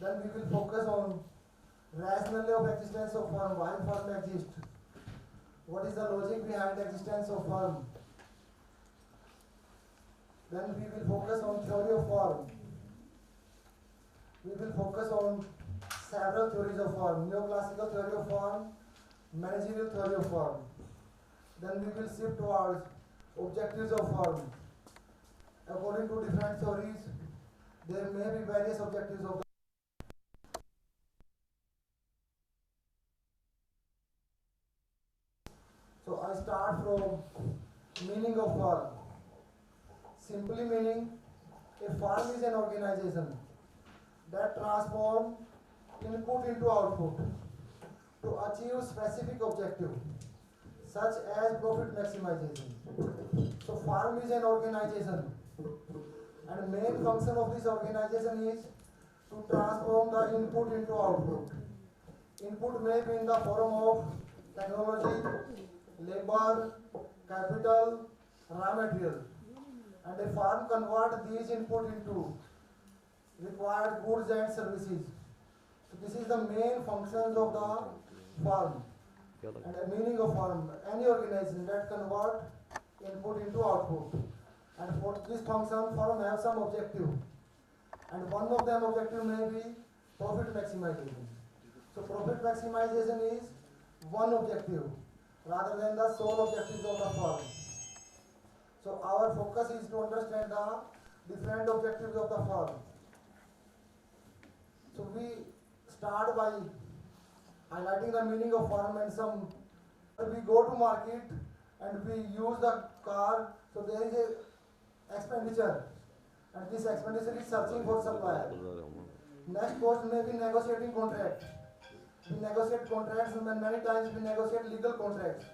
Then we will focus on rationale of existence of firm, why firm exists. What is the logic behind the existence of firm? Then we will focus on theory of firm. We will focus on several theories of firm, neoclassical theory of firm, managerial theory of firm. Then we will shift towards objectives of firm. According to different theories, there may be various objectives of the. So I start from meaning of firm. Simply meaning, a firm is an organization that transforms input into output to achieve specific objective, such as profit maximization. So firm is an organization, and main function of this organization is to transform the input into output. Input may be in the form of technology, labor, capital, raw material, and a firm convert these input into required goods and services. So this is the main functions of the firm and the meaning of firm. Any organization that convert input into output, and for this function firm have some objective, and one of them objective may be profit maximization. So profit maximization is one objective rather than the sole objectives of the firm. So our focus is to understand the different objectives of the firm. So we start by highlighting the meaning of firm and some. We go to market and we use the car, so there is a expenditure, and this expenditure is searching for supplier. Next cost may be negotiating contract. We negotiate contracts, and many times we negotiate legal contracts.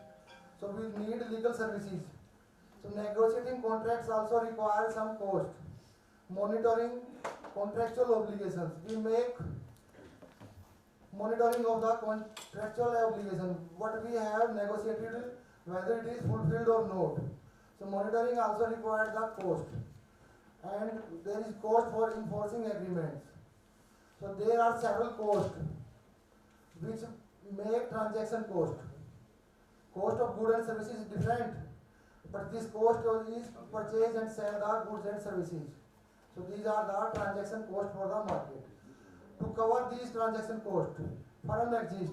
So we need legal services. So negotiating contracts also requires some cost. Monitoring contractual obligations. We make monitoring of the contractual obligation, what we have negotiated, whether it is fulfilled or not. So monitoring also requires the cost, and there is cost for enforcing agreements. So there are several costs which make transaction cost. Cost of goods and services is different, but this cost is purchase and sell the goods and services. So these are the transaction cost for the market. To cover these transaction costs, firm exist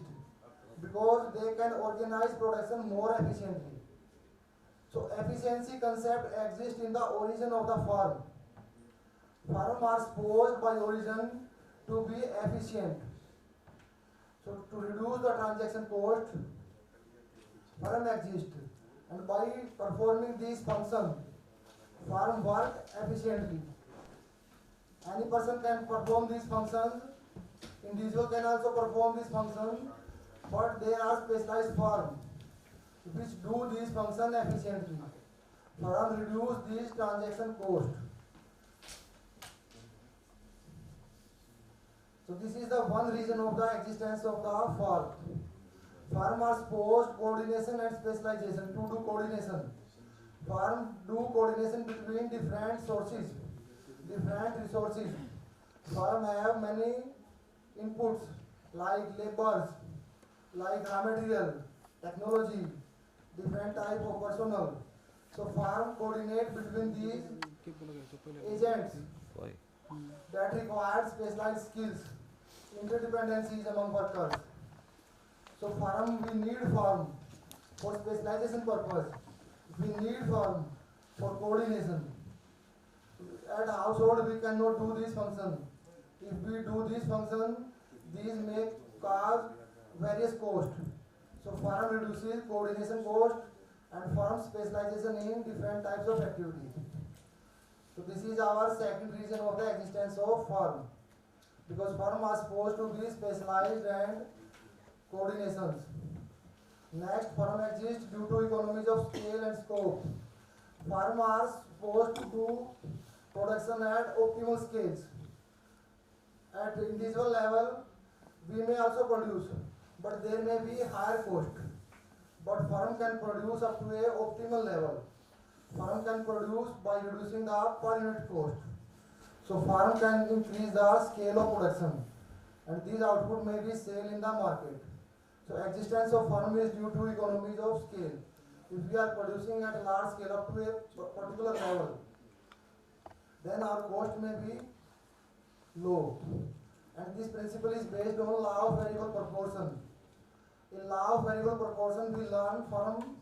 because they can organize production more efficiently. So efficiency concept exists in the origin of the firm. Firm are supposed by origin to be efficient. So to reduce the transaction cost, firm exist, and by performing these functions, firm work efficiently. Any person can perform these functions. Individual can also perform this function, but there are specialized firms which do these functions efficiently. Firm reduce these transaction cost. So this is the one reason of the existence of the firm. Firm are supposed coordination and specialization to do coordination. Firm do coordination between different sources, different resources. Firm have many inputs like labors, like raw material, technology, different type of personnel. So firm coordinate between these agents that require specialized skills, interdependencies among workers. So firm, we need firm for specialization purpose. We need firm for coordination. At household we cannot do this function. If we do this function, these may cause various costs. So firm reduces coordination cost and firm specialization in different types of activities. So this is our second reason of the existence of firm, because firm are supposed to be specialized and coordinations. Next, firm exists due to economies of scale and scope. Firm are supposed to do production at optimal scales. At individual level, we may also produce, but there may be higher cost. But firm can produce up to a optimal level. Firm can produce by reducing the per unit cost. So firm can increase the scale of production. and these output may be sale in the market. So existence of firm is due to economies of scale. If we are producing at a large scale up to a particular level, then our cost may be low. And this principle is based on law of variable proportion. In law of variable proportion, we learn firm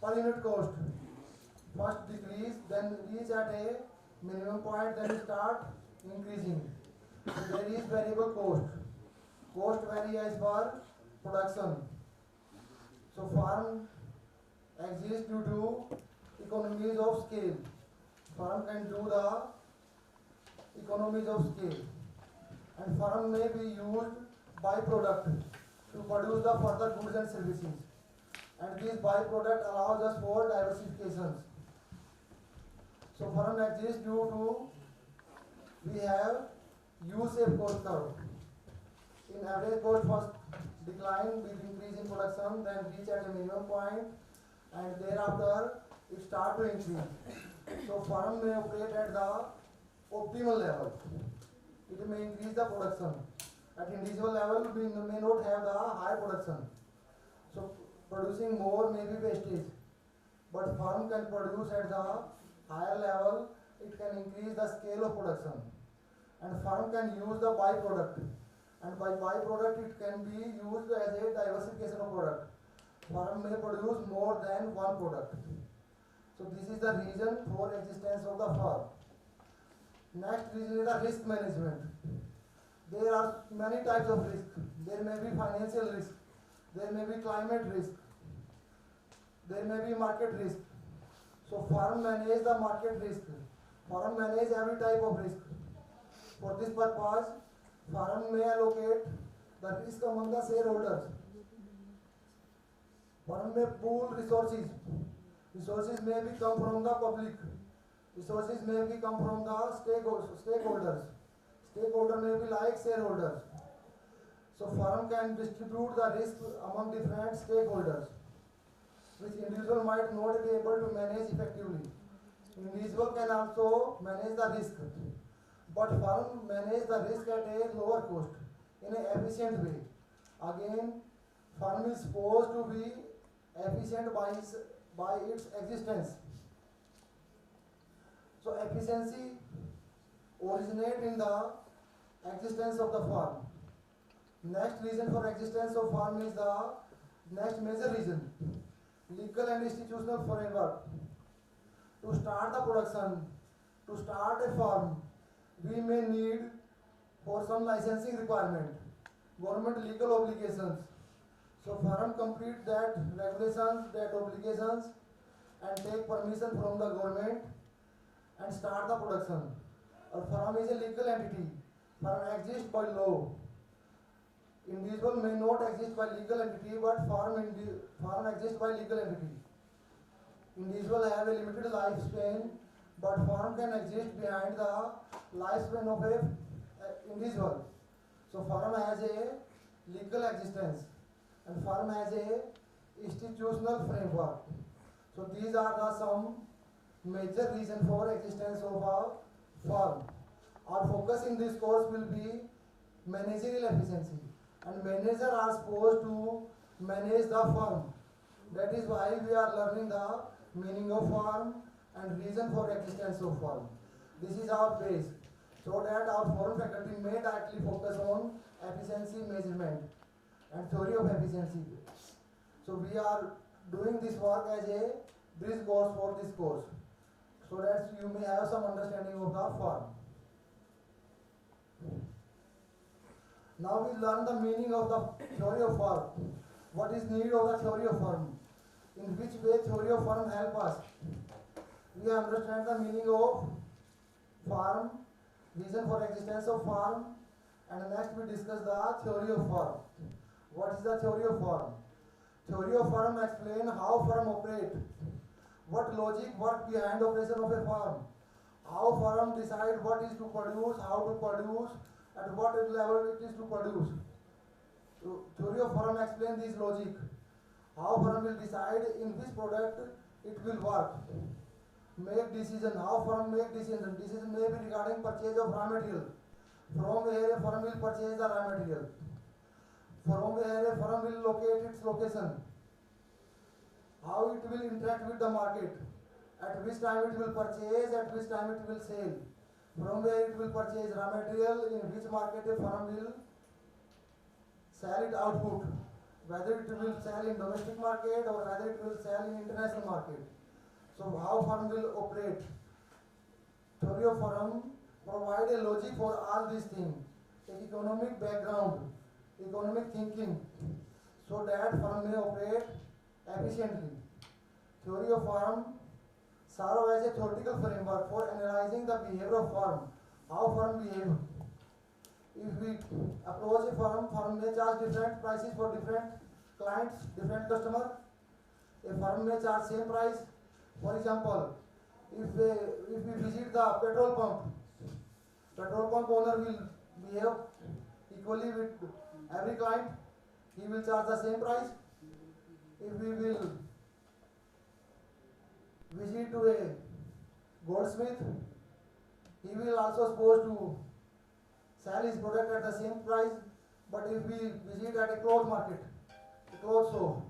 per unit cost. First decrease, then reach at a minimum point, then start increasing. So there is variable cost. Cost vary as per production. So firm exists due to economies of scale. Firm can do the economies of scale. And firm may be used byproduct to produce the further goods and services. And this byproduct allows us for diversifications. So firm exists due to we have U-shaped cost curve. In average cost first decline with increase in production, then reach at a minimum point, and thereafter it start to increase. So firm may operate at the optimal level. It may increase the production. At individual level, we may not have the high production. So producing more may be wastage, but firm can produce at the higher level. It can increase the scale of production, and firm can use the byproduct, and by byproduct it can be used as a diversification of product. Firm may produce more than one product. So this is the reason for existence of the firm. Next reason is the risk management. There are many types of risk. There may be financial risk, there may be climate risk, there may be market risk. So firm manage the market risk. Firm manage every type of risk. For this purpose, firm may allocate the risk among the shareholders. Firm may pool resources. Resources may be come from the public. Resources may be come from the stakeholders. Stakeholder may be like shareholders. So firm can distribute the risk among different stakeholders, which individual might not be able to manage effectively. Individual can also manage the risk, but firm manage the risk at a lower cost in an efficient way. Again, firm is supposed to be efficient by its existence. So efficiency originates in the existence of the firm. Next reason for existence of firm is the next major reason, legal and institutional framework. To start the production, to start a firm, we may need for some licensing requirement, government legal obligations. So firm complete that regulations, that obligations, and take permission from the government and start the production. A firm is a legal entity. Firm exists by law. Individual may not exist by legal entity, but firm exists by legal entity. Individual have a limited lifespan, but firm can exist behind the lifespan of a individual. So firm has a legal existence, and firm has a institutional framework. So these are the some major reason for existence of a firm. Our focus in this course will be managerial efficiency, and managers are supposed to manage the firm. That is why we are learning the meaning of firm and reason for existence of firm. This is our base, so that our foreign faculty may directly focus on efficiency measurement and theory of efficiency. So we are doing this work as a bridge course for this course, so that you may have some understanding of the firm. Now we learn the meaning of the theory of firm. What is need of the theory of firm? In which way theory of firm help us? We understand the meaning of firm, reason for existence of firm, and next we discuss the theory of firm. What is the theory of firm? Theory of firm explain how firm operate, what logic work behind operation of a firm, how firm decide what is to produce, how to produce, at what level it is to produce. So, theory of firm explain this logic, how firm will decide in which product it will work, make decision, how firm make decision. Decision may be regarding purchase of raw material. from where a firm will purchase the raw material, from where a firm will locate its location, how it will interact with the market, at which time it will purchase, at which time it will sell, from where it will purchase raw material, in which market a firm will sell its output, whether it will sell in domestic market or whether it will sell in international market. So how firm will operate. Theory of firm provide a logic for all these things, economic background, economic thinking, so that firm may operate efficiently. Theory of firm serve as a theoretical framework for analyzing the behavior of firm, how firm behave. If we approach a firm, firm may charge different prices for different clients, different customer. A firm may charge same price. For example, if we visit the petrol pump owner will behave equally with every client. He will charge the same price. If we will visit to a goldsmith, he will also supposed to sell his product at the same price. But if we visit at a cloth market, a cloth shop,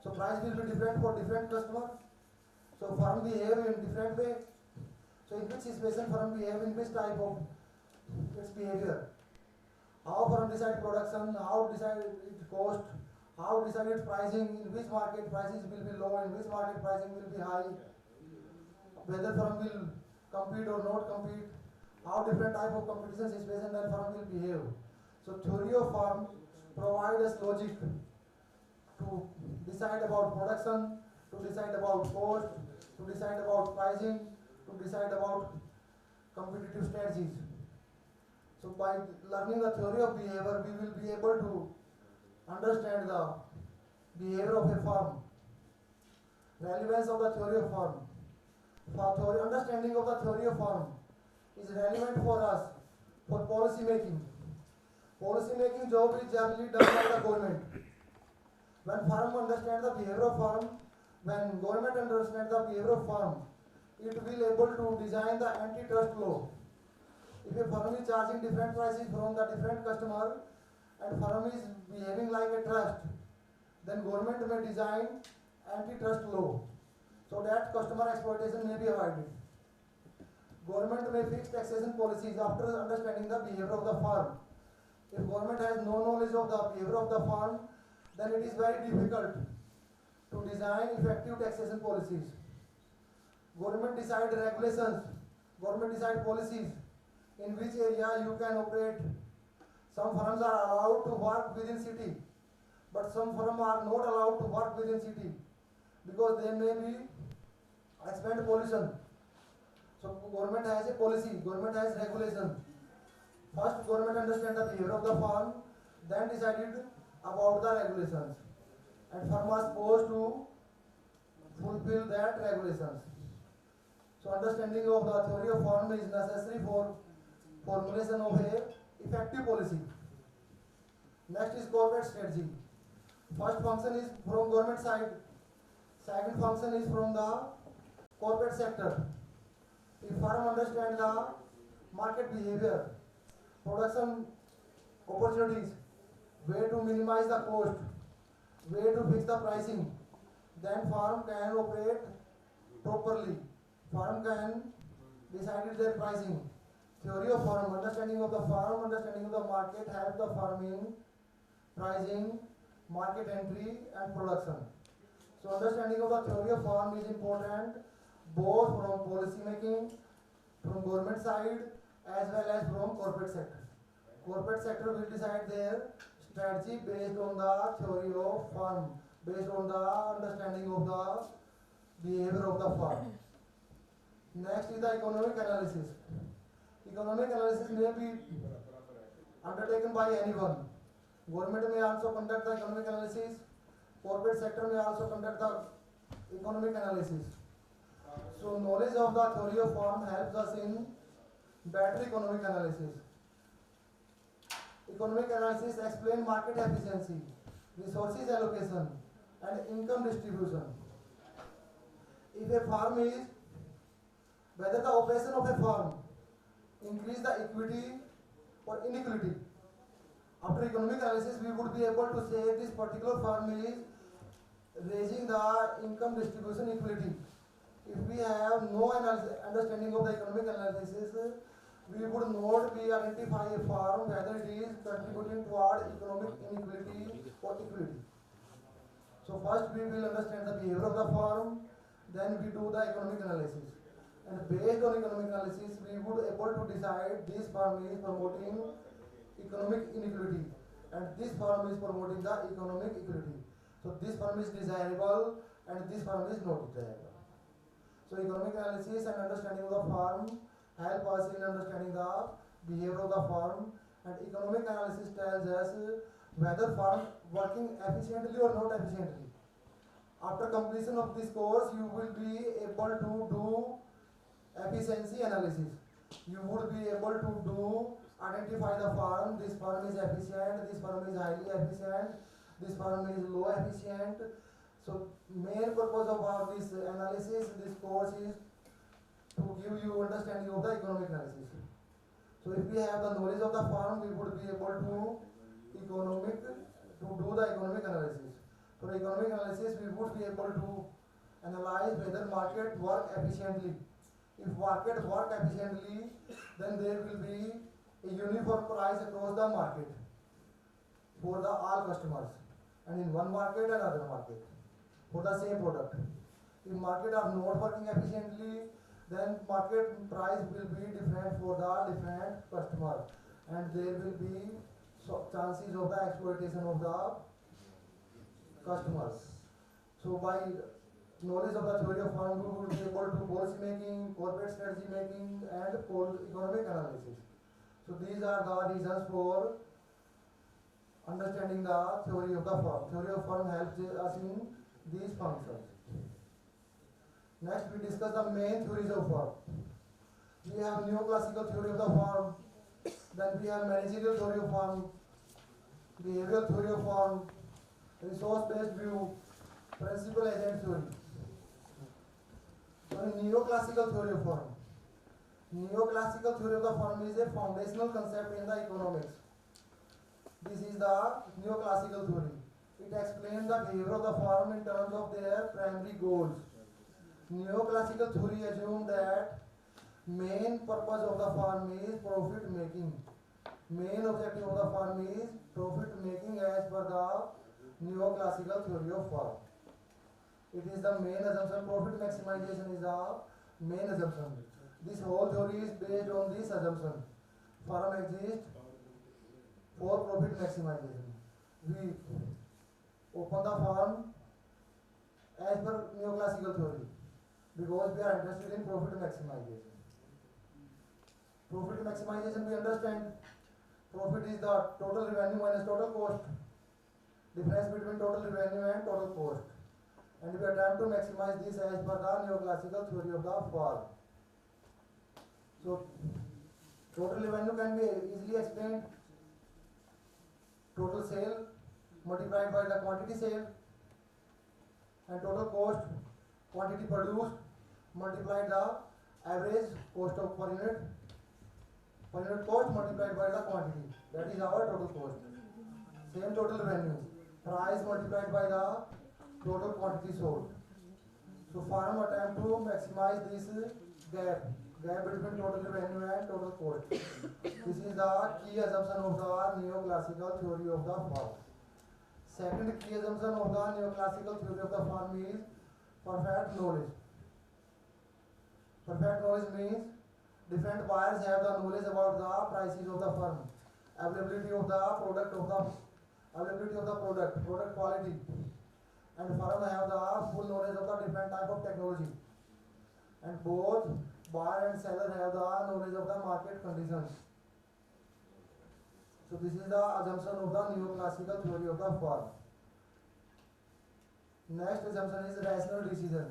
so price will be different for different customer. So firm behave in different way. So in which situation firm behave, in which type of its behavior. How firm decide production, how decide its cost, how decide its pricing, in which market prices will be low, in which market pricing will be high, whether firm will compete or not compete, how different type of competition situation that firm will behave. So theory of firm provide us logic to decide about production, to decide about cost, to decide about pricing, to decide about competitive strategies. So by learning the theory of behavior, we will be able to understand the behavior of a firm. Relevance of the theory of firm. Understanding of the theory of firm is relevant for us for policy making. Policy making job is generally done by the government. When firm understand the behavior of firm, when government understand the behavior of firm, it will able to design the antitrust law. If a firm is charging different prices from the different customer and firm is behaving like a trust, then government may design antitrust law so that customer exploitation may be avoided. Government may fix taxation policies after understanding the behavior of the firm. If government has no knowledge of the behavior of the firm, then it is very difficult to design effective taxation policies. Government decide regulations, government decide policies in which area you can operate. Some firms are allowed to work within city, but some firms are not allowed to work within city because they may be expand pollution. So government has a policy, government has regulation. First government understand the behavior of the firm, then decided about the regulations. And firm was supposed to fulfill that regulations. So understanding of the theory of firm is necessary for formulation of a effective policy. Next is corporate strategy. First function is from government side. Second function is from the corporate sector. If firm understand the market behavior, production opportunities, way to minimize the cost, way to fix the pricing, then firm can operate properly. Firm can decide their pricing. Theory of firm, understanding of the firm, understanding of the market, help the firm in pricing, market entry and production. So understanding of the theory of firm is important both from policy making, from government side as well as from corporate sector. Corporate sector will decide their strategy based on the theory of firm, based on the understanding of the behavior of the firm. Next is the economic analysis. Economic analysis may be undertaken by anyone. Government may also conduct the economic analysis. Corporate sector may also conduct the economic analysis. So knowledge of the theory of firm helps us in better economic analysis. Economic analysis explain market efficiency, resources allocation, and income distribution. If a firm is, whether the operation of a firm increase the equity or inequality. After economic analysis, we would be able to say this particular firm is raising the income distribution equality. If we have no understanding of the economic analysis, we would not be identify a firm whether it is contributing toward economic inequality or equality. So first we will understand the behavior of the firm, then we do the economic analysis. And based on economic analysis, we would able to decide this firm is promoting economic inequality and this firm is promoting the economic equality. So this firm is desirable and this firm is not desirable. So economic analysis and understanding of the firm help us in understanding the behavior of the firm, and economic analysis tells us whether firm working efficiently or not efficiently. After completion of this course, you will be able to do efficiency analysis. You would be able to do identify the firm. This firm is efficient, this firm is highly efficient, this firm is low efficient. So main purpose of our this analysis, this course is to give you understanding of the economic analysis. So if we have the knowledge of the firm, we would be able to do the economic analysis. For economic analysis, we would be able to analyze whether market work efficiently. If market work efficiently, then there will be a uniform price across the market for the all customers, and in one market and other market for the same product. If market are not working efficiently, then market price will be different for the different customer, and there will be chances of the exploitation of the customers. So by knowledge of the theory of firm, we will be able to policy making, corporate strategy making, and economic analysis. So these are the reasons for understanding the theory of the firm. Theory of firm helps us in these functions. Next, we discuss the main theories of firm. We have neoclassical theory of the firm, then we have managerial theory of firm, behavioral theory of firm, resource-based view, principal agent theory. So neoclassical theory of firm. Neoclassical theory of the firm is a foundational concept in the economics. This is the neoclassical theory. It explains the behavior of the firm in terms of their primary goals. Neoclassical theory assumes that main purpose of the firm is profit making. Main objective of the firm is profit making as per the neoclassical theory of firm. It is the main assumption. Profit maximization is the main assumption. This whole theory is based on this assumption. Firm exists for profit maximization. We open the firm as per neoclassical theory because we are interested in profit maximization. Profit maximization, we understand profit is the total revenue minus total cost, difference between total revenue and total cost, and we attempt to maximize this as per the neoclassical theory of the firm. So total revenue can be easily explained: total sale multiplied by the quantity sale, and total cost, quantity produced multiplied the average cost of per unit cost multiplied by the quantity. That is our total cost. Same total revenue, price multiplied by the total quantity sold. So firm attempt to maximize this gap between total revenue and total cost. This is the key assumption of the neoclassical theory of the firm. Second key assumption of the neoclassical theory of the firm is perfect knowledge. Perfect knowledge means different buyers have the knowledge about the prices of the firm, availability of the product quality, and firm have the full knowledge of the different type of technology, and both buyer and seller have the knowledge of the market conditions. So this is the assumption of the neoclassical theory of the firm. Next assumption is rational decision.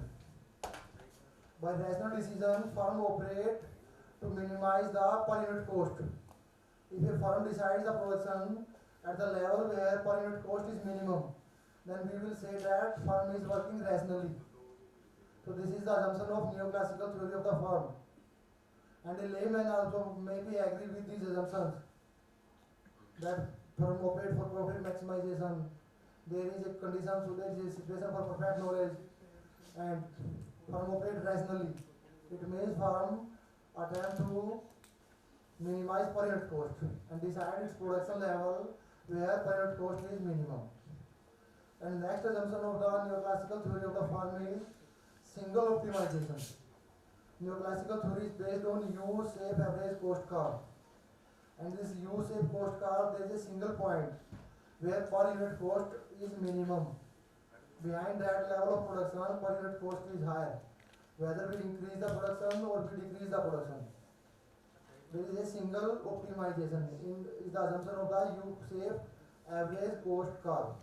By rational decision, firm operate to minimize the per unit cost. If a firm decides the production at the level where per unit cost is minimum, then we will say that firm is working rationally. So this is the assumption of neoclassical theory of the firm. And a layman also maybe agree with these assumptions. that firm operate for profit maximization. There is a condition, so there is a situation for perfect knowledge, and firm operate rationally. It means firm attempt to minimize per unit cost and decide its production level where per unit cost is minimum. And next assumption of the neoclassical theory of the firm is single optimization. Neoclassical theory is based on U-shaped average cost curve. And this U-shaped cost curve, there is a single point where per unit cost is minimum. Behind that level of production, per unit cost is higher. Whether we increase the production or we decrease the production, there is a single optimization in the assumption of the U-shaped average cost curve.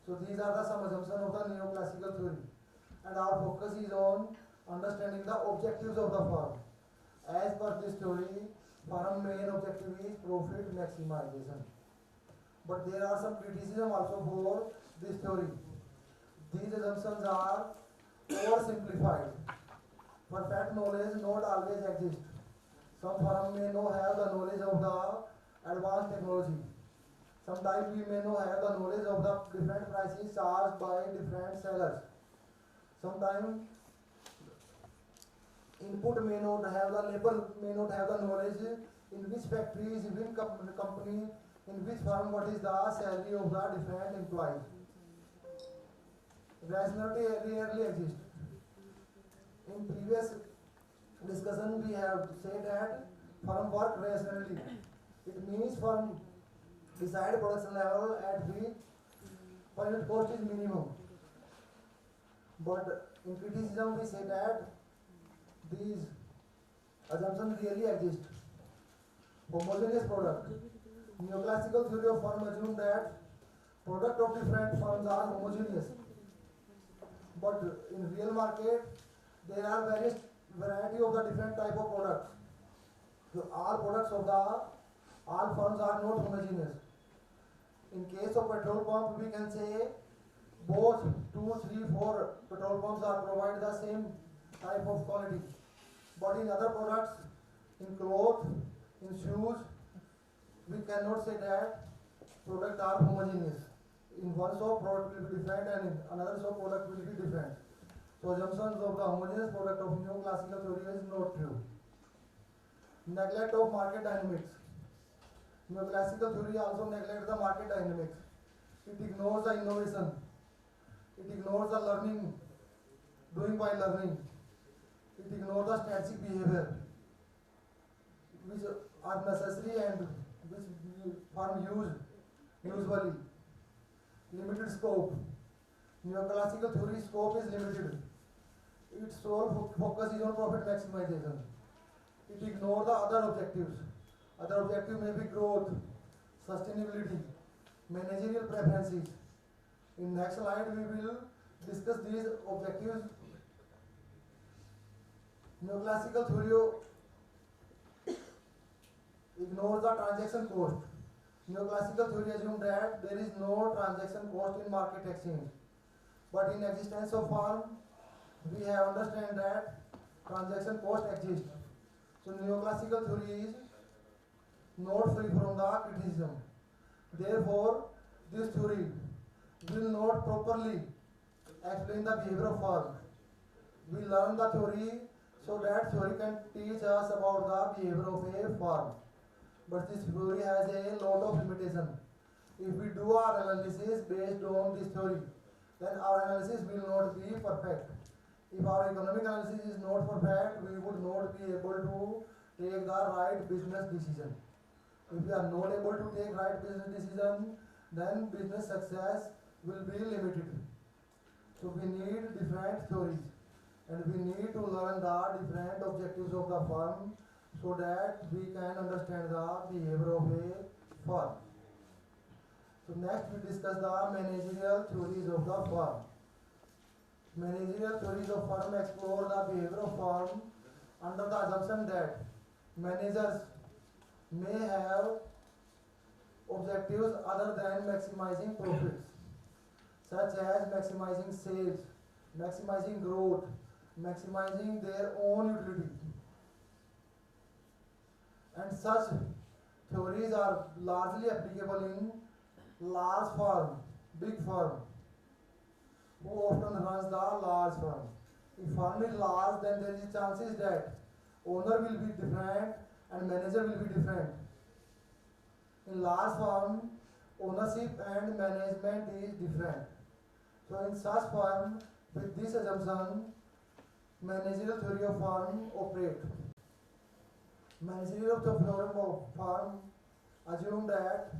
So these are the some assumptions of the neoclassical theory, and our focus is on understanding the objectives of the firm. As per this theory, firm main objective is profit maximization. But there are some criticism also for this theory. These assumptions are oversimplified. Perfect knowledge not always exists. Some firm may not have the knowledge of the advanced technology. Sometimes we may not have the knowledge of the different prices charged by different sellers. Sometimes input may not have the labor may not have the knowledge in which factories, in which company, in which firm, what is the salary of the different employees. Rationality rarely exists. In previous discussion we have said that firm work rationally. It means firm decide production level at which per unit cost is minimum. But in criticism we say that these assumptions really exist. Homogeneous product. Neoclassical theory of firm assume that product of different firms are homogeneous. But in real market, there are various variety of the different type of products. So all products of the all firms are not homogeneous. In case of petrol pump, we can say both 2, 3, 4 petrol pumps are provide the same type of quality. But in other products, in clothes, in shoes, we cannot say that products are homogeneous. In one shop product will be different and in another shop product will be different. So assumptions of the homogeneous product of neoclassical theory is not true. Neglect of market dynamics. Neoclassical theory also neglects the market dynamics. It ignores the innovation. It ignores the learning, doing by learning. It ignores the static behavior, which are necessary and which firm use usually. Limited scope. Neoclassical theory scope is limited. Its sole focus is on profit maximization. It ignores the other objectives. Other objective may be growth, sustainability, managerial preferences. In next slide we will discuss these objectives. Neoclassical theory ignores the transaction cost. Neoclassical theory assumes that there is no transaction cost in market exchange. But in existence of firm, we have understand that transaction cost exists. So neoclassical theory is not free from the criticism. Therefore, this theory will not properly explain the behavior of firm. We learn the theory so that theory can teach us about the behavior of a firm. But this theory has a lot of limitation. If we do our analysis based on this theory, then our analysis will not be perfect. If our economic analysis is not perfect, we would not be able to take the right business decision. If we are not able to take right business decision, then business success will be limited. So we need different theories, and we need to learn the different objectives of the firm so that we can understand the behavior of a firm. So next we discuss the managerial theories of the firm. Managerial theories of firm explore the behavior of firm under the assumption that managers may have objectives other than maximizing profits, such as maximizing sales, maximizing growth, maximizing their own utility. And such theories are largely applicable in large firm, big firm, who often runs the large firm. If firm is large, then there is chances that owner will be different and manager will be different. In large firm, ownership and management is different. So in such firm, with this assumption, managerial theory of firm operate. Managerial theory of firm assume that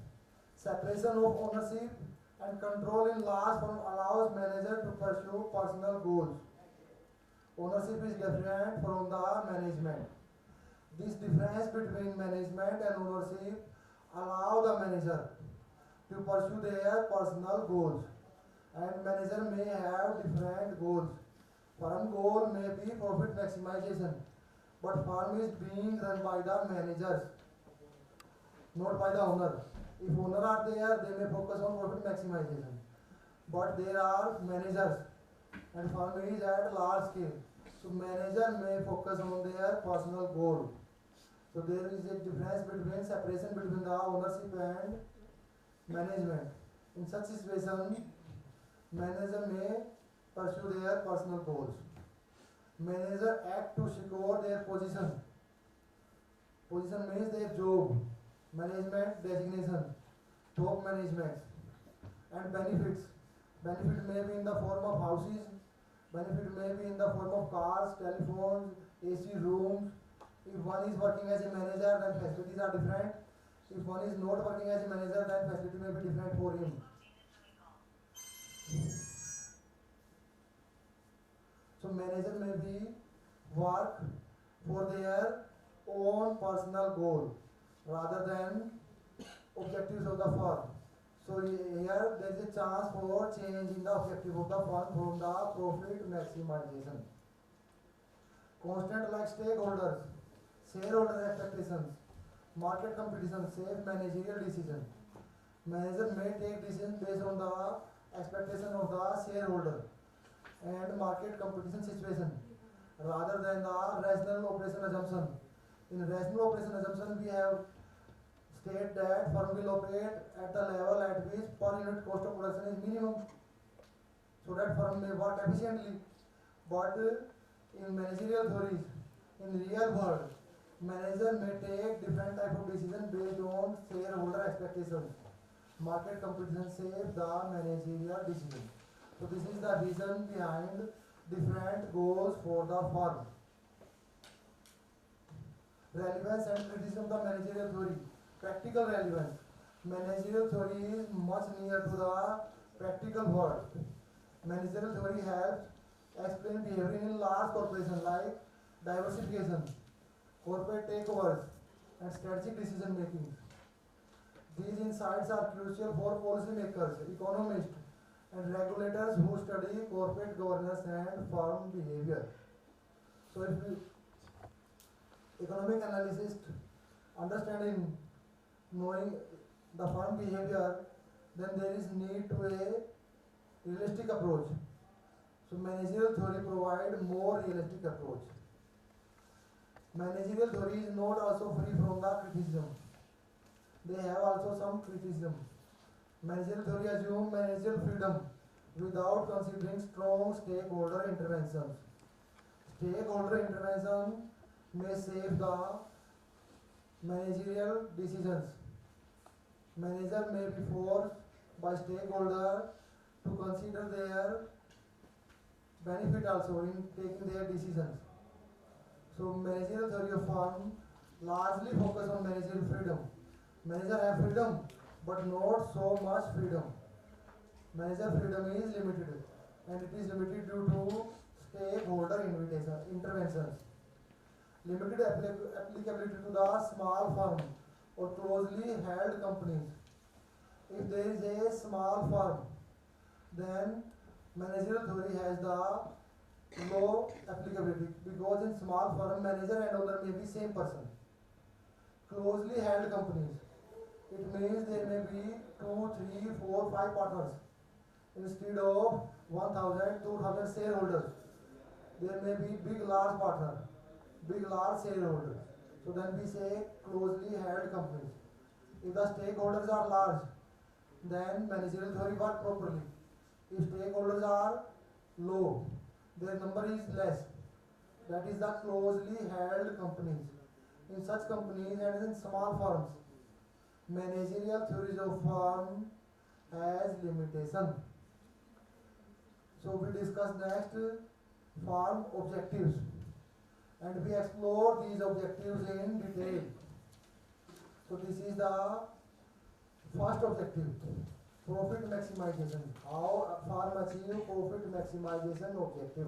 separation of ownership and control in large firm allows manager to pursue personal goals. Ownership is different from the management. This difference between management and ownership allow the manager to pursue their personal goals. And manager may have different goals. Firm goal may be profit maximization, but firm is being run by the managers, not by the owner. If owner are there, they may focus on profit maximization. But there are managers, and firm is at large scale. So manager may focus on their personal goal. So there is a difference between separation between the ownership and management. In such situation, manager may pursue their personal goals. Manager act to secure their position. Position means their job, management designation, top management, and benefits. Benefit may be in the form of houses, benefit may be in the form of cars, telephones, AC rooms. If one is working as a manager, then facilities are different. If one is not working as a manager, then facility may be different for him. So manager may be work for their own personal goal rather than objectives of the firm. So here there is a chance for change in the objective of the firm from the profit maximization. Constant like stakeholders, shareholder expectations, market competition, safe managerial decision. Manager may take decisions based on the expectation of the shareholder and market competition situation rather than the rational operation assumption. In rational operation assumption, we have state that firm will operate at the level at which per unit cost of production is minimum, so that firm may work efficiently. But in managerial theories, in real world, manager may take different type of decision based on shareholder expectations. Market competition shape the managerial decision. So this is the reason behind different goals for the firm. Relevance and criticism of the managerial theory. Practical relevance. Managerial theory is much near to the practical world. Managerial theory helps explain behavior in large corporations like diversification, corporate takeovers, and strategic decision making. These insights are crucial for policymakers, economists, and regulators who study corporate governance and firm behavior. So if we economic analyst understanding knowing the firm behavior, then there is need to a realistic approach. So managerial theory provide more realistic approach. Managerial theory is not also free from the criticism. They have also some criticism. Managerial theory assumes managerial freedom without considering strong stakeholder interventions. Stakeholder intervention may save the managerial decisions. Manager may be forced by stakeholder to consider their benefit also in taking their decisions. So managerial theory of firm largely focus on managerial freedom. Manager have freedom, but not so much freedom. Manager freedom is limited, and it is limited due to stakeholder interventions. Limited applicability to the small firm or closely held companies. If there is a small firm, then managerial theory has the low applicability, because in small firm manager and owner may be same person. Closely held companies, it means there may be 2, 3, 4, 5 partners instead of 1,000, 2,000 shareholders. There may be big large partner, big large shareholders. So then we say closely held companies. If the stakeholders are large, then managerial theory work properly. If stakeholders are low, their number is less. That is the closely held companies. In such companies and in small firms, managerial theories of firm has limitation. So we discuss next firm objectives and we explore these objectives in detail. So this is the first objective, profit maximization. How a firm achieve profit maximization objective.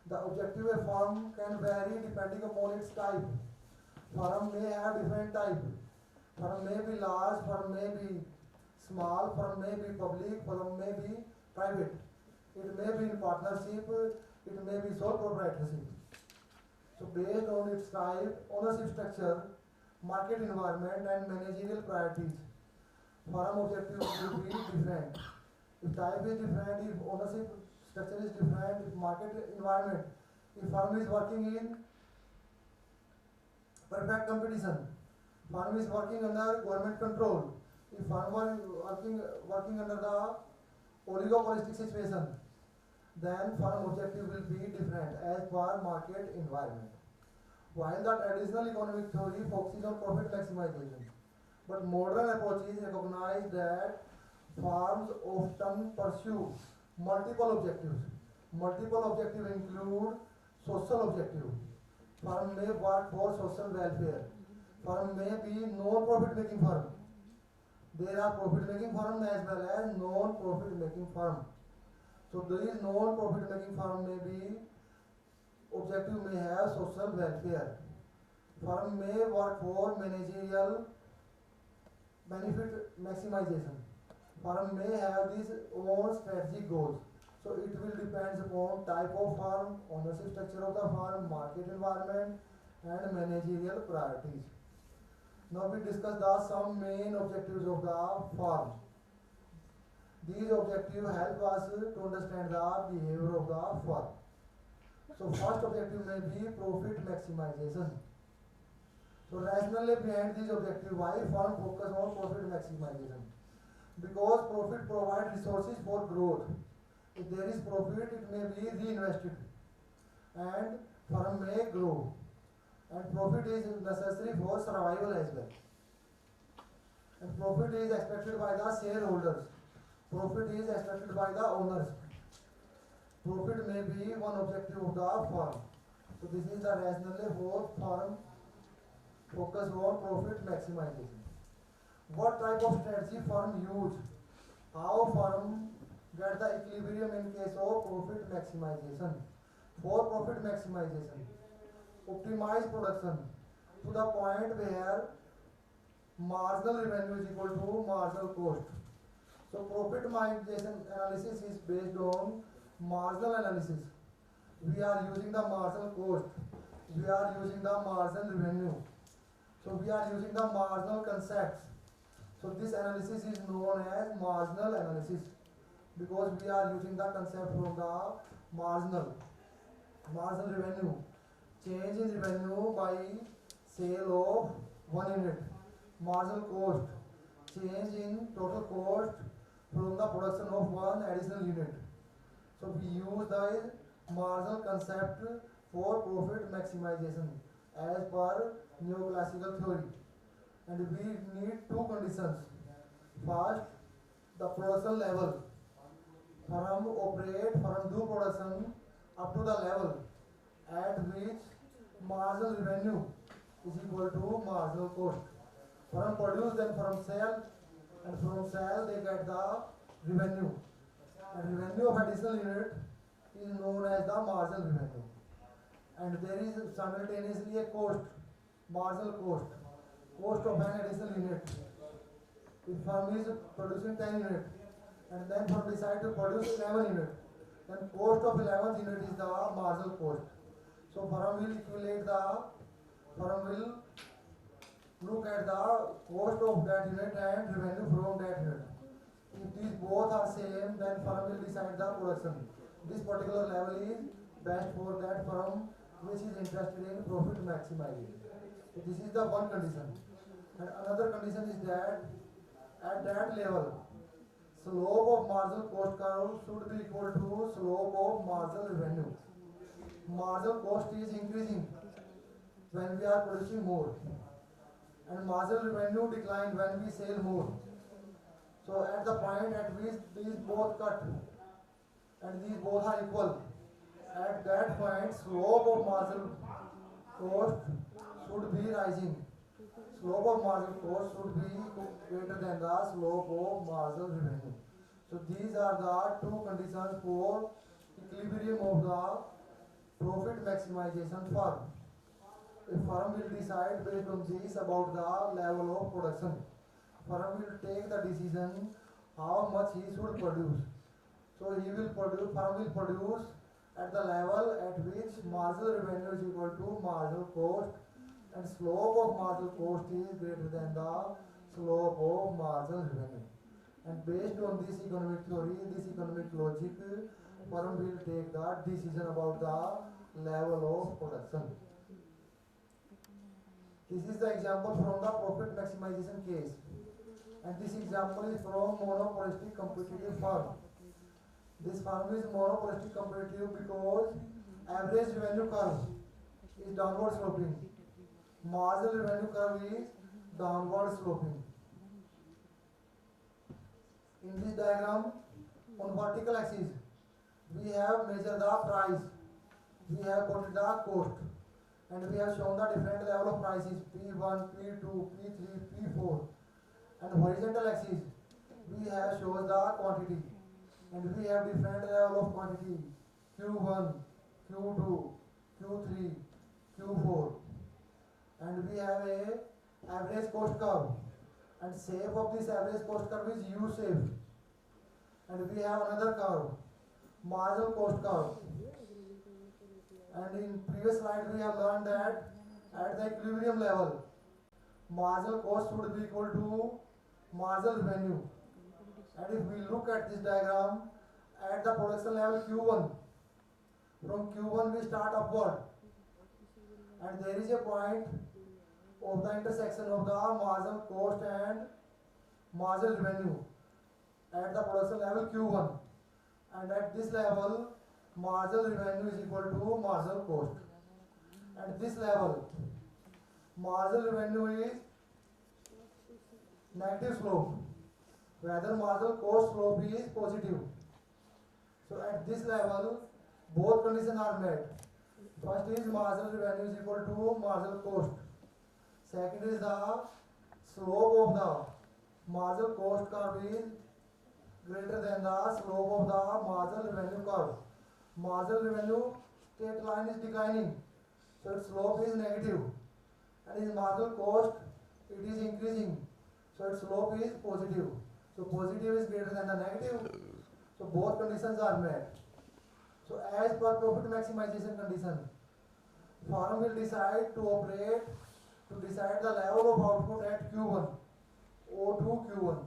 The objective of a firm can vary depending upon its type. Firm may have different type. Firm may be large, firm may be small, firm may be public, firm may be private. It may be in partnership, it may be sole proprietorship. So based on its type, ownership structure, market environment and managerial priorities, firm objective will be different. If type is different, if ownership structure is different, if market environment, if firm is working in perfect competition, firm is working under government control, if firm is working under the oligopolistic situation, then firm objective will be different as per market environment. While the traditional economic theory focuses on profit maximization, but modern approaches recognize that firms often pursue multiple objectives. Multiple objectives include social objective. Firm may work for social welfare. Firm may be non-profit making firm. There are profit making firm as well as non-profit making firm. So these non-profit making firm may be objective may have social welfare. Firm may work for managerial benefit maximization. Firm may have these own strategic goals. So it will depend upon type of firm, ownership structure of the firm, market environment and managerial priorities. Now we discuss the some main objectives of the firm. These objectives help us to understand the behavior of the firm. So first objective may be profit maximization. So rationally behind these objectives, why firm focus on profit maximization? Because profit provides resources for growth. If there is profit, it may be reinvested and firm may grow. And profit is necessary for survival as well. And profit is expected by the shareholders. Profit is expected by the owners. Profit may be one objective of the firm. So this is the rationale for firm focus on profit maximization. What type of strategy firm use? How firm get the equilibrium in case of profit maximization? For profit maximization, optimize production to the point where marginal revenue is equal to marginal cost. So profit maximization analysis is based on marginal analysis. We are using the marginal cost. We are using the marginal revenue. So we are using the marginal concepts. So this analysis is known as marginal analysis because we are using the concept from the marginal revenue. Change in revenue by sale of one unit. Marginal cost, change in total cost from the production of one additional unit. So we use the marginal concept for profit maximization as per neoclassical theory. And we need two conditions. First, the production level. Firm do production up to the level at which marginal revenue is equal to marginal cost. Firm produce, then firm sell, and from sell they get the revenue. And revenue of additional unit is known as the marginal revenue. And there is simultaneously a cost, marginal cost of an additional unit. If firm is producing 10 units and then firm decide to produce 11 units, then cost of 11th unit is the marginal cost. So firm will look at the cost of that unit and revenue from that unit. If these both are same, then firm will decide the production. This particular level is best for that firm which is interested in profit maximization. So this is the one condition. And another condition is that at that level, slope of marginal cost curve should be equal to slope of marginal revenue. Marginal cost is increasing when we are producing more, and marginal revenue decline when we sell more. So at the point at which these both cut and these both are equal, at that point slope of marginal cost should be rising. Slope of marginal cost should be greater than the slope of marginal revenue. So these are the two conditions for equilibrium of the profit maximization firm. A firm will decide based on this about the level of production. Firm will take the decision how much he should produce. So firm will produce at the level at which marginal revenue is equal to marginal cost, and slope of marginal cost is greater than the slope of marginal revenue. And based on this economic theory, this economic logic, firm will take the decision about the level of production. This is the example from the profit maximization case. And this example is from monopolistic competitive firm. This firm is monopolistic competitive because average revenue curve is downward sloping. Marginal revenue curve is downward sloping. In this diagram, on vertical axis, we have measured the price, we have quoted the cost, and we have shown the different level of prices P1, P2, P3, P4. And horizontal axis, we have shown the quantity, and we have different level of quantity Q1, Q2, Q3, Q4. And we have a average cost curve, and shape of this average cost curve is U shape. And we have another curve, marginal cost curve. And in previous slide we have learned that at the equilibrium level, marginal cost should be equal to marginal revenue. And if we look at this diagram, at the production level Q1, from Q1 we start upward, and there is a point of the intersection of the marginal cost and marginal revenue at the production level Q1, and at this level marginal revenue is equal to marginal cost. At this level marginal revenue is negative slope, whether marginal cost slope is positive. So at this level both conditions are met. First is marginal revenue is equal to marginal cost. Second is the slope of the marginal cost curve is greater than the slope of the marginal revenue curve. Marginal revenue straight line is declining, so its slope is negative, and its marginal cost it is increasing, so its slope is positive. So positive is greater than the negative, so both conditions are met. So as per profit maximization condition, firm will decide to operate to decide the level of output at Q1, O2 Q1.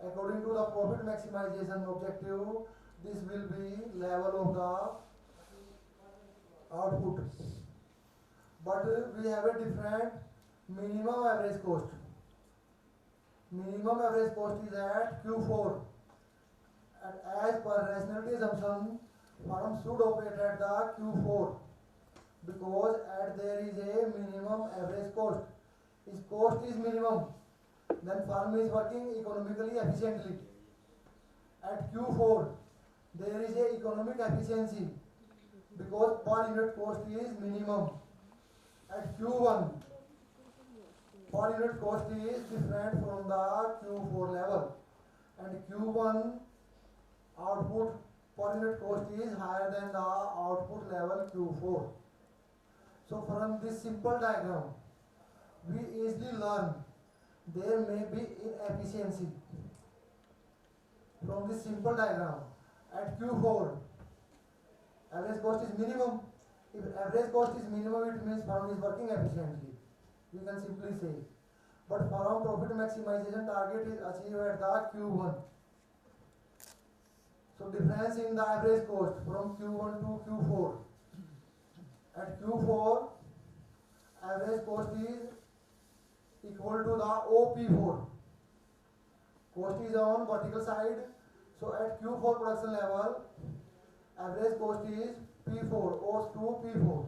According to the profit maximization objective, this will be level of the output. But we have a different minimum average cost. Minimum average cost is at Q4. And as per rationality assumption, firm should operate at the Q4 because at there is a minimum average cost. If cost is minimum, then firm is working economically efficiently. At Q4, there is a economic efficiency because per unit cost is minimum. At Q1, per unit cost is different from the Q4 level, and Q1 output per unit cost is higher than the output level Q4. So from this simple diagram, we easily learn there may be inefficiency. From this simple diagram, at Q4, average cost is minimum. If average cost is minimum, it means firm is working efficiently. We can simply say. But firm profit maximization target is achieved at the Q1. So difference in the average cost from Q1 to Q4. At Q4, average cost is equal to the OP4. Cost is on vertical side. So at Q4 production level, average cost is P4, owes to P4.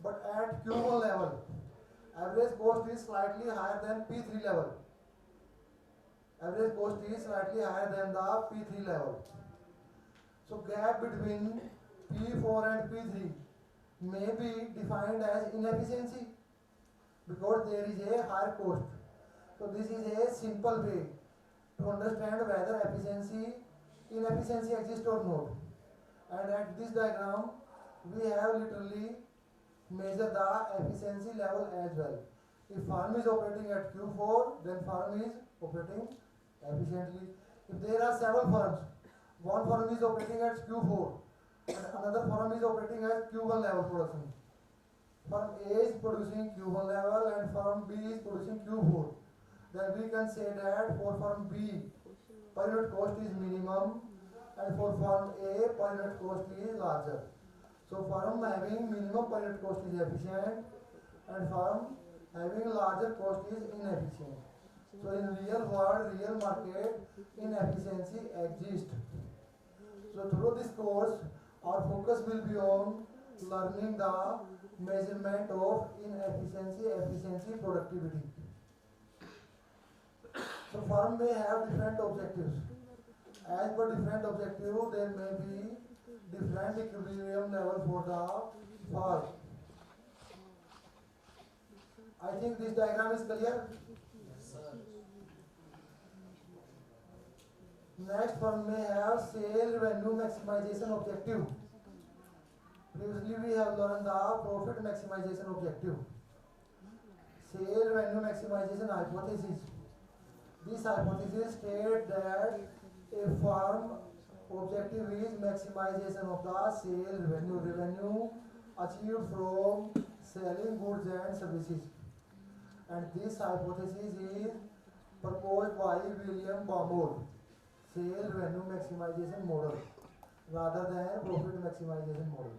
But at Q1 level, average cost is slightly higher than P3 level. Average cost is slightly higher than the P3 level. So gap between P4 and P3 may be defined as inefficiency because there is a higher cost. So this is a simple way to understand whether inefficiency exists or not. And at this diagram, we have literally measured the efficiency level as well. If firm is operating at Q4, then firm is operating efficiently. If there are several firms, one firm is operating at Q4 and another firm is operating at Q1 level production. Firm A is producing Q1 level and firm B is producing Q4. Then we can say that for firm B, per unit cost is minimum and for firm A, per unit cost is larger. So firm having minimum per unit cost is efficient and firm having larger cost is inefficient. So in real world, real market, inefficiency exists. So through this course, our focus will be on learning the measurement of inefficiency, efficiency, productivity. So firm may have different objectives. As per different objective, there may be different equilibrium level for the firm. I think this diagram is clear. Next, firm may have sale revenue maximization objective. Previously, we have learned the profit maximization objective. Sale revenue maximization hypothesis. This hypothesis states that a firm objective is maximization of the sale revenue achieved from selling goods and services. And this hypothesis is proposed by William Baumol, sale revenue maximization model rather than profit maximization model.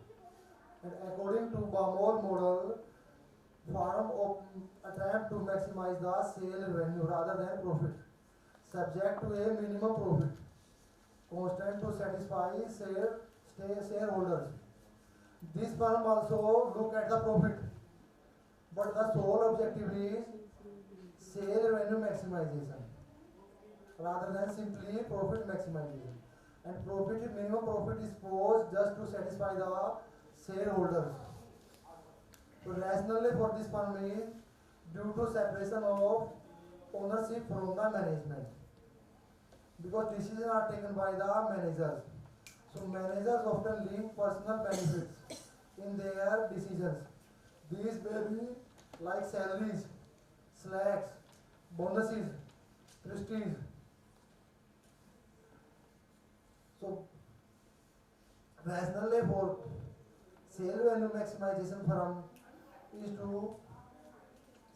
And according to Baumol model, firm attempt to maximize the sale revenue rather than profit, subject to a minimum profit, constant to satisfy shareholders. This firm also look at the profit, but the sole objective is sale revenue maximization rather than simply profit maximization. And minimum profit is posed just to satisfy the shareholders. So rationally for this firm is due to separation of ownership from the management, because decisions are taken by the managers. So managers often link personal benefits in their decisions. These may be like salaries, slacks, bonuses, prestige. So rationally for sale revenue maximization firm is to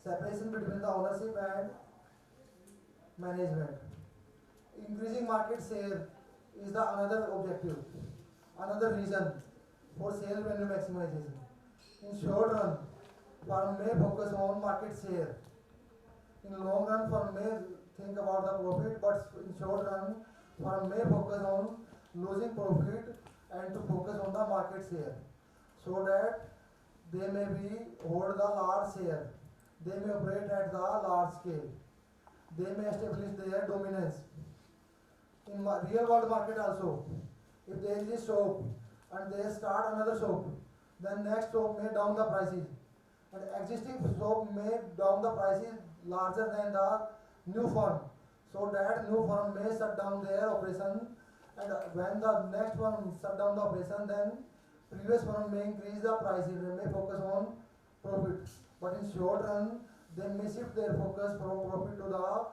separation between the ownership and management. Increasing market share is the another objective, another reason for sale revenue maximization. In short run, firm may focus on market share. In long run, firm may think about the profit, but in short run, firm may focus on losing profit and to focus on the market share, so that they may hold the large share. They may operate at the large scale. They may establish their dominance. In real world market also, if there is a shop and they start another shop, then next shop may down the prices, and existing shop may down the prices larger than the new firm, so that new firm may shut down their operation, and when the next firm shut down the operation, then previous firm may increase the prices, they may focus on profit, but in short run they may shift their focus from profit to the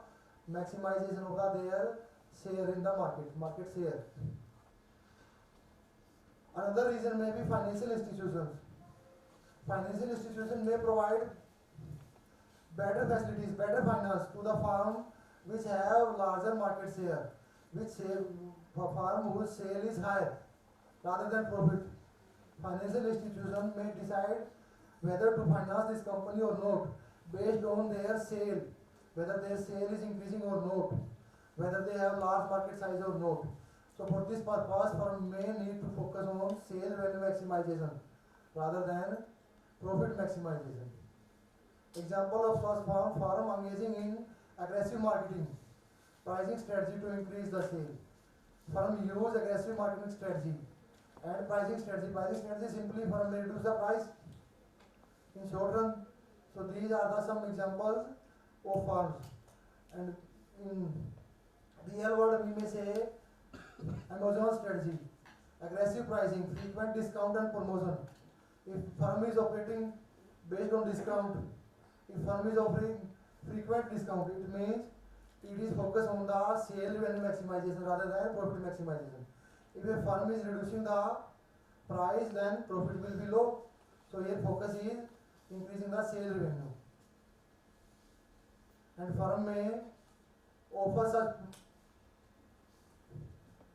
maximization of their share in the market share. Another reason may be financial institutions. Financial institutions may provide better facilities, better finance to the firm which have larger market share, firm whose sale is higher rather than profit. Financial institution may decide whether to finance this company or not based on their sale, whether their sale is increasing or not, whether they have large market size or not. So for this purpose, firm may need to focus on sale value maximization rather than profit maximization. Example of such firm engaging in aggressive marketing, pricing strategy to increase the sale. Firm use aggressive marketing strategy and pricing strategy. Pricing strategy simply firm may reduce the price in short run. So these are the some examples of firms. And in real world we may say Amazon strategy, aggressive pricing, frequent discount and promotion. If firm is operating based on discount, if firm is offering frequent discount, it means it is focused on the sale value maximization rather than profit maximization. If a firm is reducing the price, then profit will be low. So here focus is increasing the sale revenue. And firm may offer such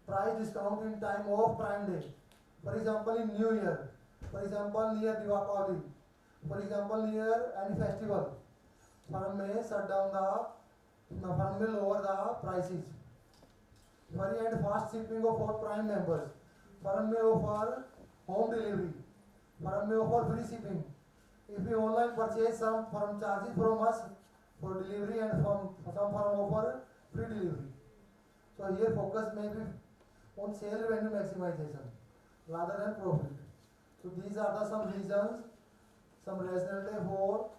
price discount in time of Prime Day. For example, in New Year. For example, near Diwali. For example, near any festival. Firm may shut down firm will lower the prices. Free and fast shipping of all Prime members. Firm may offer home delivery. Firm may offer free shipping. If we online purchase, some firm charges from us for delivery and some firm offer free delivery. So here focus may be on sale revenue maximization rather than profit. So these are the some reasons, some rationality for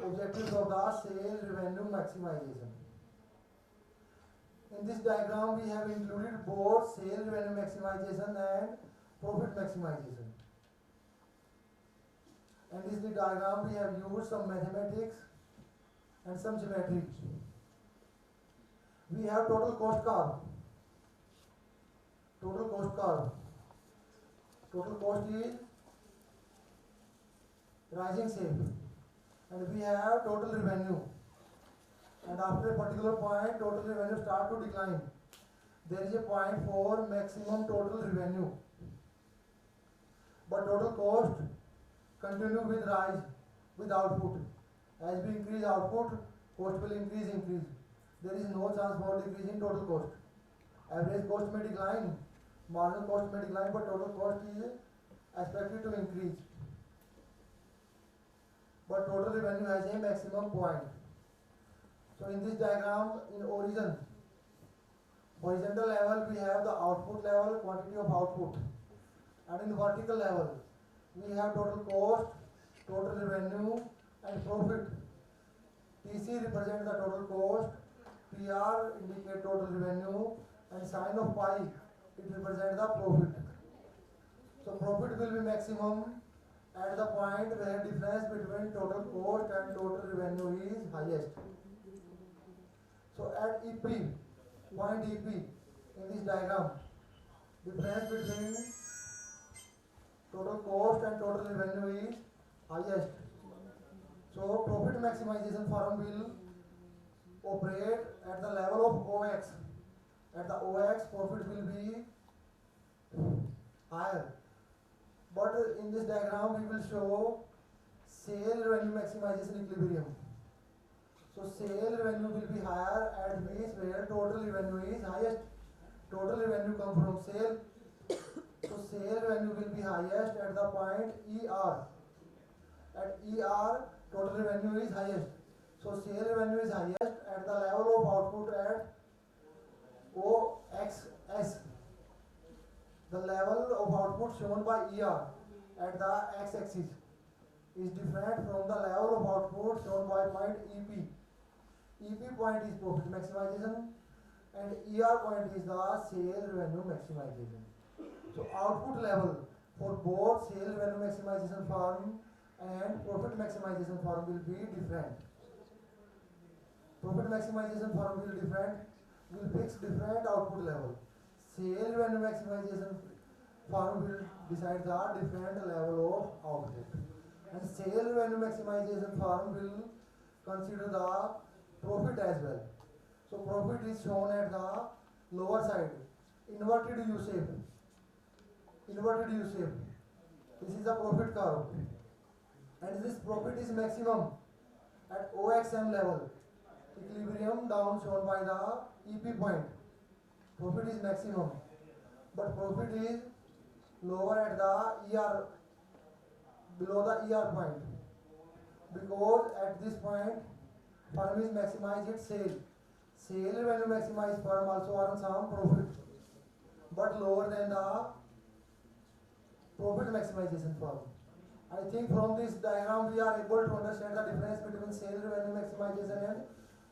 objectives of the sale revenue maximization. In this diagram we have included both sale revenue maximization and profit maximization. And in this diagram we have used some mathematics and some geometry. We have total cost curve. Total cost curve. Total cost is rising shape. And we have total revenue. And after a particular point, total revenue start to decline. There is a point for maximum total revenue. But total cost continue with rise with output. As we increase output, cost will increase. There is no chance for decrease in total cost. Average cost may decline, marginal cost may decline, but total cost is expected to increase. But total revenue has a maximum point. So in this diagram, in horizontal level we have the output level, quantity of output, and in vertical level we have total cost, total revenue and profit. TC represents the total cost, PR indicate total revenue, and sign of pi, it represents the profit. So profit will be maximum at the point where difference between total cost and total revenue is highest. So at EP, point EP in this diagram, difference between total cost and total revenue is highest. So profit maximization firm will operate at the level of OX. At the OX, profit will be higher. But in this diagram, we will show sale revenue maximization equilibrium. So sale revenue will be higher at which where total revenue is highest. Total revenue comes from sale. So sale revenue will be highest at the point ER. At ER, total revenue is highest. So sale revenue is highest at the level of output at OXS. The level of output shown by ER at the x-axis is different from the level of output shown by point EP. EP point is profit maximization and ER point is the sale revenue maximization. So output level for both sale revenue maximization firm and profit maximization firm will be different. Profit maximization firm will fix different output level. Sale revenue maximization firm will decide the different level of output. And sale revenue maximization firm will consider the profit as well. So profit is shown at the lower side, inverted U shape. Inverted U shape. This is the profit curve. and this profit is maximum at OXM level. Equilibrium down shown by the EP point. Profit is maximum, but profit is lower at the ER, below the ER point, because at this point firm is maximize its sale. Sale revenue maximize firm also earn some profit, but lower than the profit maximization firm. I think from this diagram we are able to understand the difference between sale revenue maximization and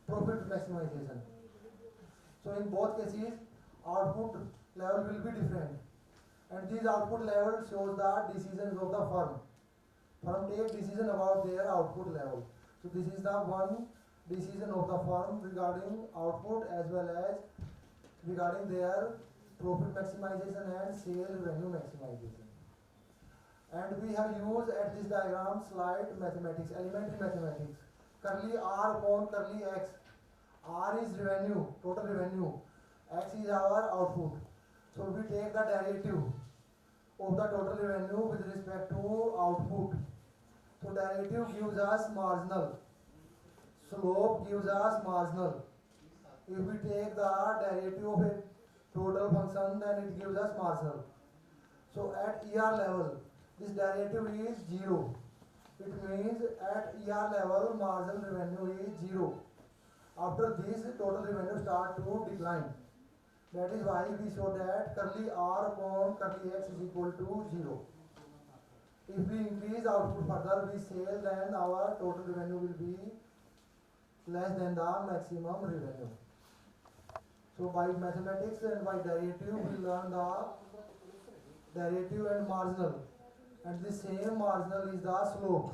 profit maximization. So in both cases, output level will be different, and these output level shows the decisions of the firm. Firm take decision about their output level. So this is the one decision of the firm regarding output as well as regarding their profit maximization and sale revenue maximization. And we have used at this diagram slide mathematics, elementary mathematics. Curly R upon curly X. R is revenue, total revenue. X is our output. So we take the derivative of the total revenue with respect to output. So derivative gives us marginal. Slope gives us marginal. If we take the derivative of a total function, then it gives us marginal. So at ER level, this derivative is 0. It means at ER level, marginal revenue is 0. After this, total revenue start to decline. That is why we show that curly R upon curly X is equal to 0. If we increase output further, we sell, then our total revenue will be less than the maximum revenue. So by mathematics and by derivative, we learn the derivative and marginal. And the same marginal is the slope.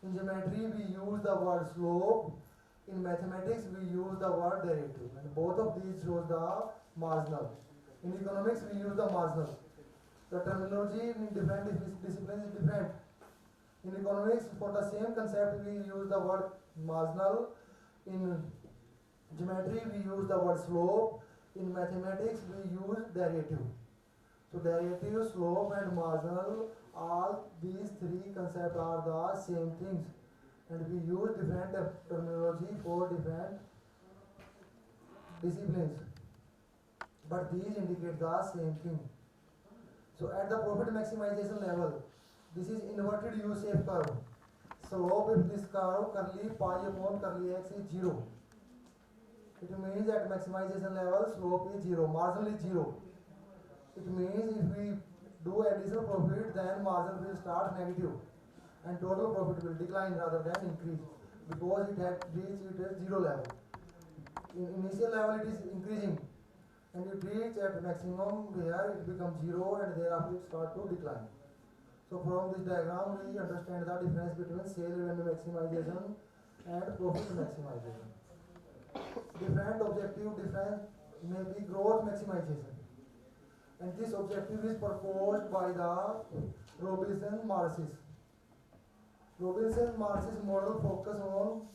In geometry, we use the word slope. In mathematics, we use the word derivative. And both of these shows the marginal. In economics, we use the marginal. The terminology in different disciplines is different. In economics, for the same concept, we use the word marginal. In geometry, we use the word slope. In mathematics, we use derivative. So derivative, slope and marginal, all these three concepts are the same things. And we use different terminology for different disciplines. But these indicate the same thing. So at the profit maximization level, this is inverted U-shaped curve. Slope of this curve, curly pi upon curly X is 0. It means at maximization level, slope is 0, marginal is 0. It means if we do additional profit, then margin will start negative and total profit will decline rather than increase, because it had reached its 0 level. In initial level it is increasing, and it reach at maximum where it becomes 0 and thereafter it start to decline. So from this diagram we understand the difference between sale revenue maximization and profit maximization. Different objective different may be growth maximization, and this objective is proposed by the Robinson-Marcis. Robinson-Marcis model focus on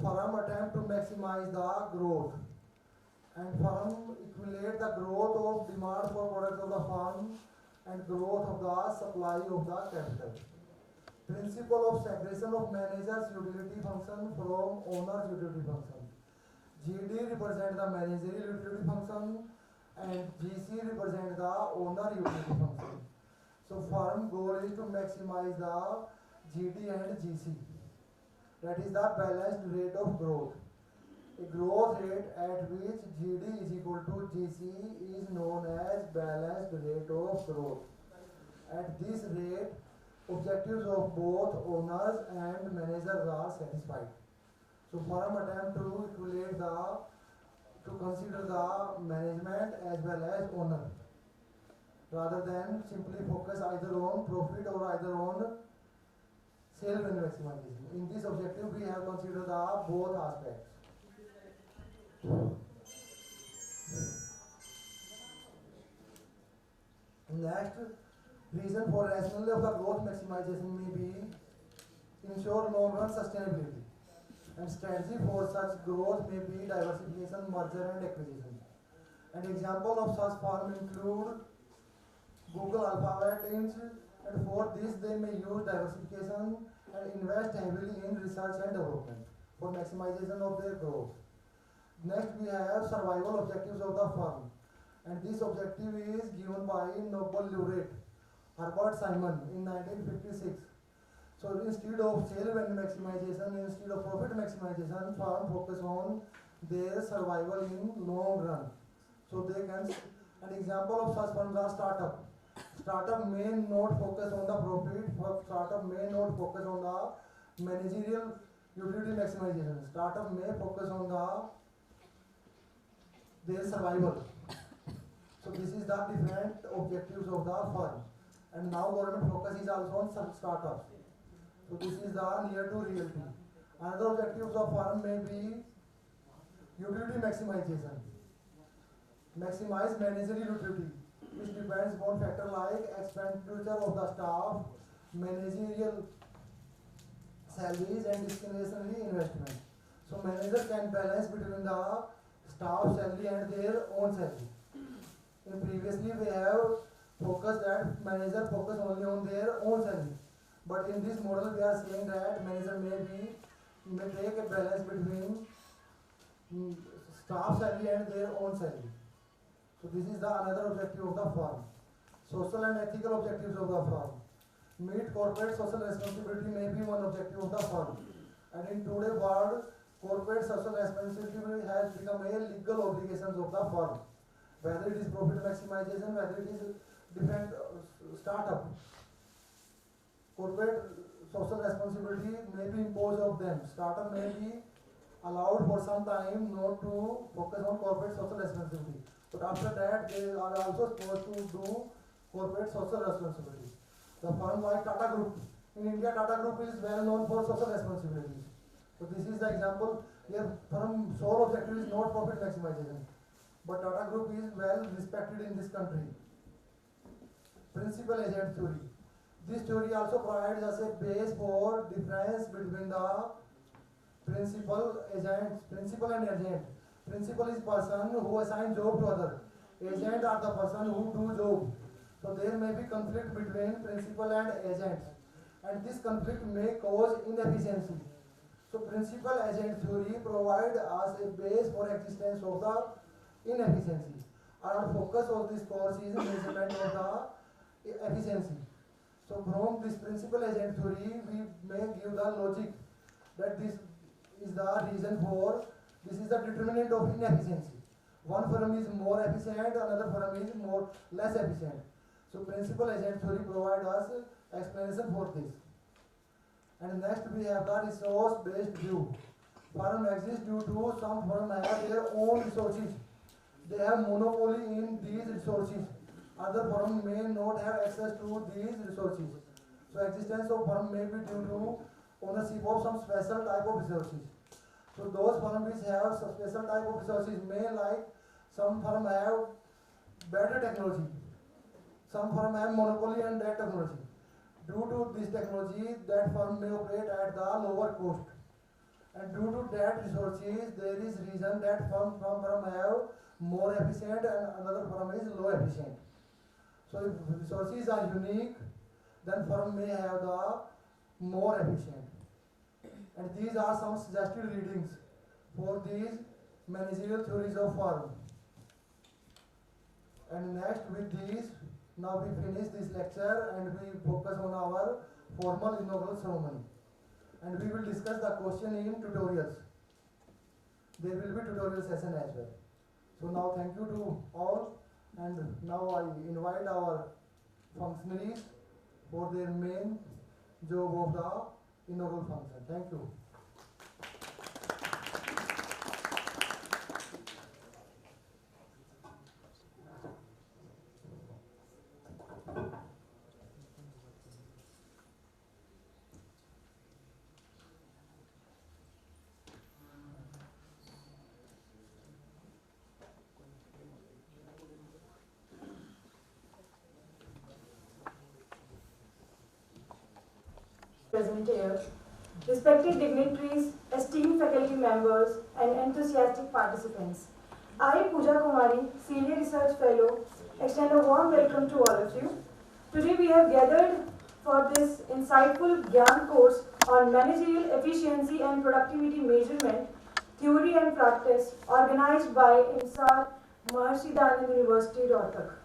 firm attempt to maximize the growth, and firm equate the growth of demand for products of the firm and growth of the supply of the capital. Principle of separation of manager's utility function from owner's utility function. GD represent the managerial utility function and GC represent the owner utility function. So firm goal is to maximize the GD and GC. That is the balanced rate of growth. A growth rate at which GD is equal to GC is known as balanced rate of growth. At this rate, objectives of both owners and managers are satisfied. So firm attempt to equate to consider the management as well as owner, rather than simply focus either on profit or either on sale revenue maximization. In this objective, we have considered the both aspects. Next, reason for rationale of the growth maximization may be ensure long-run sustainability, and strategy for such growth may be diversification, merger and acquisition. And example of such firm include Google, Alphabet, Inc., And for this, they may use diversification and invest heavily in research and development for maximization of their growth. Next, we have survival objectives of the firm. And this objective is given by Nobel laureate Herbert Simon in 1956. So instead of sale value maximization, instead of profit maximization, firm focus on their survival in long run. So they can, an example of such firms are startup. Startup may not focus on the profit, but startup may not focus on the managerial utility maximization. Startup may focus on their survival. So this is the different objectives of the firm. And now government focus is also on some startups. So this is the near to reality. Another objectives of firm may be utility maximization. Maximize managerial utility, which depends upon factors like expenditure of the staff, managerial salaries and discretionary investment. So manager can balance between the staff salary and their own salary. In previously we have focused that manager focus only on their own salary. But in this model we are saying that manager may take a balance between staff salary and their own salary. So this is the another objective of the firm. Social and ethical objectives of the firm. Meet corporate social responsibility may be one objective of the firm. And in today's world, corporate social responsibility has become a legal obligations of the firm. Whether it is profit maximization, whether it is different startup. Corporate social responsibility may be imposed of them. Startup may be allowed for some time not to focus on corporate social responsibility. But after that, they are also supposed to do corporate social responsibility. The firm like Tata Group. In India, Tata Group is well known for social responsibilities. So this is the example. Here, firm sole objective is not profit maximization. But Tata Group is well respected in this country. Principal agent theory. This theory also provides us a base for difference between the principal and agent. Principal is person who assign job to other. Agent are the person who do job. So there may be conflict between principal and agents. And this conflict may cause inefficiency. So principal agent theory provides us a base for existence of the inefficiency. Our focus of this course is measurement of the efficiency. So from this principal agent theory, we may give the logic that this is the reason for, this is the determinant of inefficiency. One firm is more efficient, another firm is less efficient. So principal agent theory provides us explanation for this. And next we have the resource based view. Firm exists due to some firm have their own resources. They have monopoly in these resources. Other firm may not have access to these resources. So existence of firm may be due to ownership of some special type of resources. So those firms which have some special type of resources may, like some firm have better technology. Some firm have monopoly on that technology. Due to this technology, that firm may operate at the lower cost. And due to that resources, there is reason that firm have more efficient and another firm is low efficient. So if resources are unique, then firm may have the more efficient. And these are some suggested readings for these managerial theories of firm. And next with these, now we finish this lecture and we focus on our formal inaugural ceremony. And we will discuss the question in tutorials. There will be tutorial session as well. So now thank you to all, and now I invite our functionaries for their main job of the inaugural function. Thank you. Present here, respected dignitaries, esteemed faculty members, and enthusiastic participants. I, Pooja Kumari, Senior Research Fellow, extend a warm welcome to all of you. Today we have gathered for this insightful Gyan course on managerial efficiency and productivity measurement, theory and practice, organized by INSAR, Maharshi Dayanand University, Rohtak.